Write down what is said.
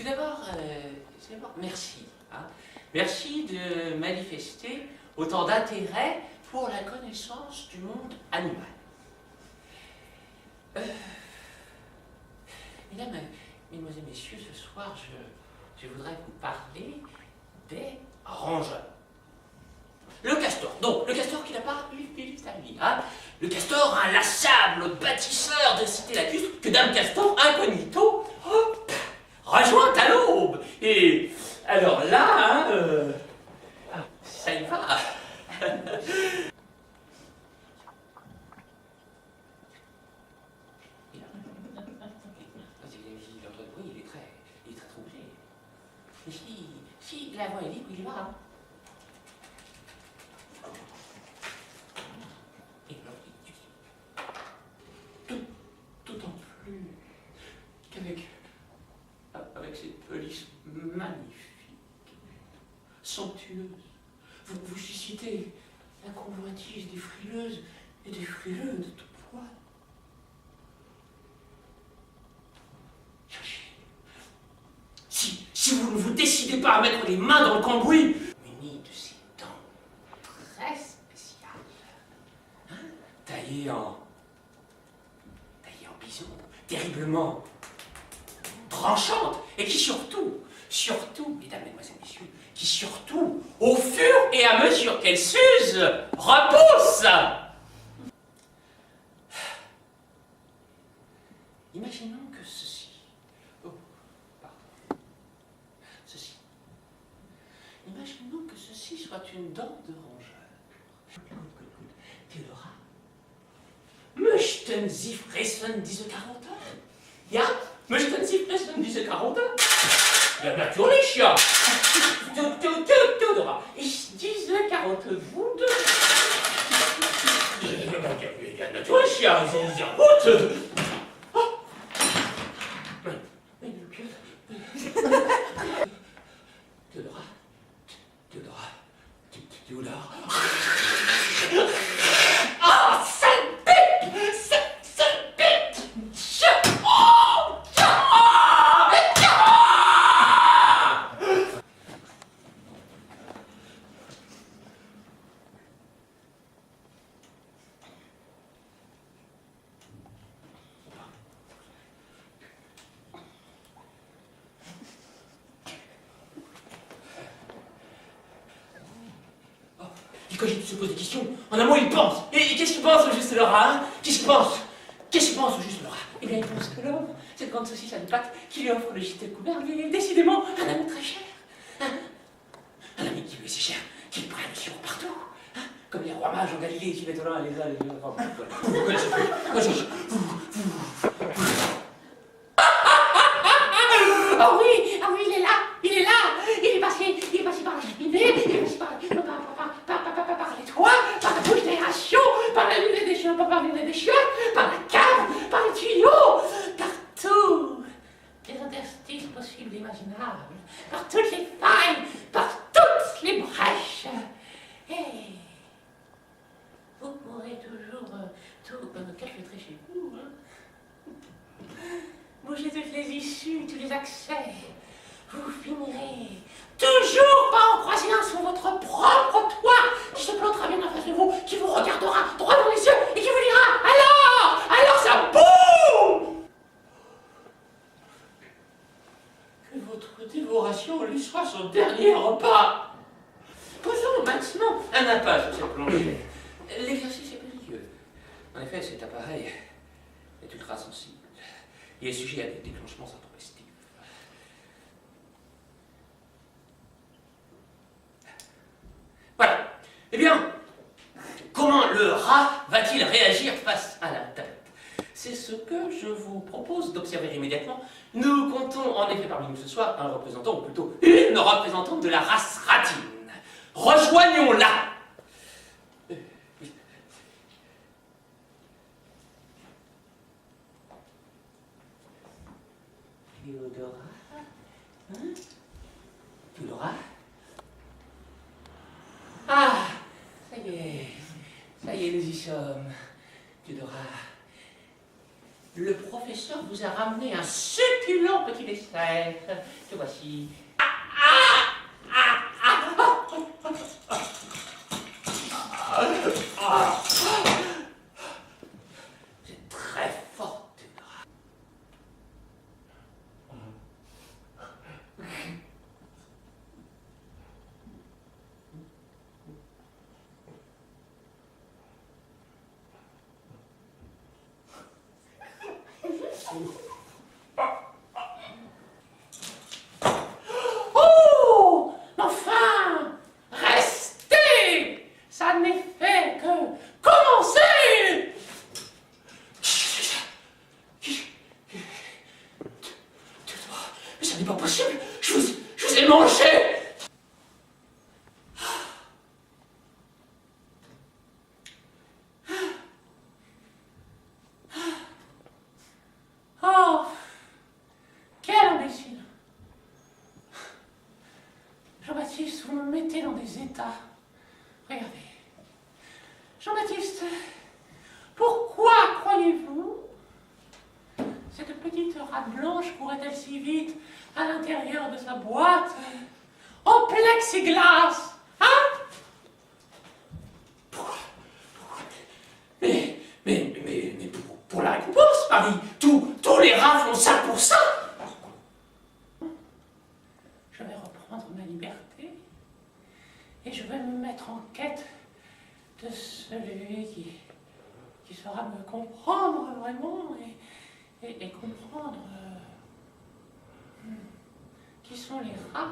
Tout d'abord, merci. Hein. Merci de manifester autant d'intérêt pour la connaissance du monde animal. Mesdames, Mesdemoiselles, Messieurs, ce soir, je voudrais vous parler des rongeurs. Le castor. Donc, le castor qui n'a pas eu sa vie. Hein. Le castor inlassable, bâtisseur de Cité Lacustre, que Dame Castor, incognito, rejoint à l'aube. Et alors là, ça y va. L'autre bruit, il est très troublé. Mais si la voix est libre, il y va. Hein. D'autant plus qu'avec cette police magnifique, somptueuse, vous suscitez la convoitise des frileuses et des frileux de tout poil. Cherchez. Si vous ne vous décidez pas à mettre les mains dans le cambouis, muni de ces dents très spéciales, hein, taillées en bison, terriblement tranchante, et qui surtout, mesdames, mesdemoiselles, messieurs, qui surtout, au fur et à mesure qu'elle s'use, repousse. Imaginons que ceci, imaginons que ceci soit une dent de rongeur. Théodora, möchten Sie fressen diese Karotte? Ja? Möchten Sie fressen diese Karotte? Ja, natürlich, ja. Théodora, ich diese Karotte gut. Ja, natürlich, ja, sehr gut. Théodora. Ah, sale bête! Sale bête! Il cogite, se pose des questions. En un mot, il pense. Et qu'est-ce qu'il pense, au juste Laura, hein? Qu'est-ce qu'il pense? Qu'est-ce qu'il pense, au juste Laura? Eh bien, il pense que l'homme, cette grande saucisse à une patte qui lui offre le gîte et le couvert, lui est décidément un ami très cher. Hein? Un ami qui lui est si cher qu'il prend le sirop partout. Hein? Comme les rois mages en Galilée qui mettent au loin les uns les autres. Enfin, vous connaissez plus. Ah oui, il est là. Il est passé par la cheminée, il est passé par les toits, par la bouche d'aération, par la lunette des chiottes, par la cave, par les tuyaux, partout. Les interstices possibles et imaginables, par toutes les failles, par toutes les brèches. Et vous pourrez toujours tout calfeutrer chez vous. Hein. Bougez toutes les issues, tous les accès. Vous finirez toujours par en croiser un sur votre propre toit qui se plantera bien en face de vous, qui vous regardera droit dans les yeux et qui vous dira alors ça boum! Que votre dévoration lui soit son dernier repas. Posons maintenant un appât sur cette plongée. L'exercice est périlleux. En effet, cet appareil est ultra sensible. Il est sujet à des déclenchements intempestifs. Voilà. Eh bien, comment le rat va-t-il réagir face à la tête? C'est ce que je vous propose d'observer immédiatement. Nous comptons en effet parmi nous ce soir un représentant, ou plutôt une représentante de la race ratine. Rejoignons-la. Théodora? Hein? Théodora? Ah, ça y est, nous y sommes. Théodora, le professeur vous a ramené un succulent petit dessert. Que voici. C'est très fort. Oh! Enfin! Restez! Ça n'est fait que commencer! Mais ça n'est pas possible! Je vous ai mangé! Oh! Quel imbécile! Jean-Baptiste, vous me mettez dans des états. Regardez. Jean-Baptiste, pourquoi croyez-vous cette petite rate blanche courait-elle si vite à l'intérieur de sa boîte en plexiglas? Hein? Pourquoi? Mais pour la récompense, Marie, tous les rats font ça pour ça. Je vais reprendre ma liberté et je vais me mettre en quête de celui qui saura me comprendre vraiment et comprendre qui sont les rats.